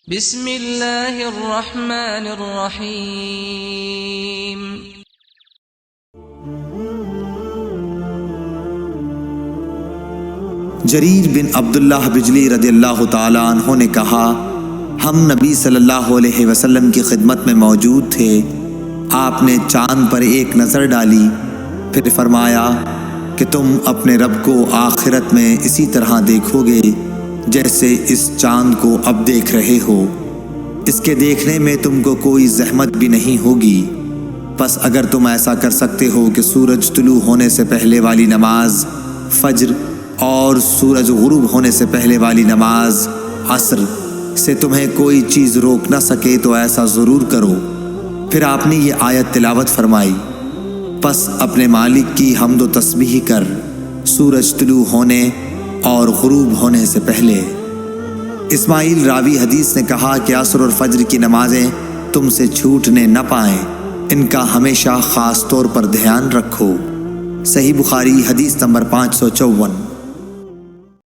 بسم اللہ الرحمن الرحیم۔ جریر بن عبداللہ بجلی رضی اللہ تعالیٰ عنہ نے کہا، ہم نبی صلی اللہ علیہ وسلم کی خدمت میں موجود تھے۔ آپ نے چاند پر ایک نظر ڈالی، پھر فرمایا کہ تم اپنے رب کو آخرت میں اسی طرح دیکھو گے جیسے اس چاند کو اب دیکھ رہے ہو۔ اس کے دیکھنے میں تم کو کوئی زحمت بھی نہیں ہوگی۔ پس اگر تم ایسا کر سکتے ہو کہ سورج طلوع ہونے سے پہلے والی نماز فجر اور سورج غروب ہونے سے پہلے والی نماز عصر سے تمہیں کوئی چیز روک نہ سکے تو ایسا ضرور کرو۔ پھر آپ نے یہ آیت تلاوت فرمائی، پس اپنے مالک کی حمد و تسبیح کر سورج طلوع ہونے اور غروب ہونے سے پہلے۔ اسماعیل راوی حدیث نے کہا کہ عصر اور فجر کی نمازیں تم سے چھوٹنے نہ پائیں، ان کا ہمیشہ خاص طور پر دھیان رکھو۔ صحیح بخاری حدیث نمبر 554۔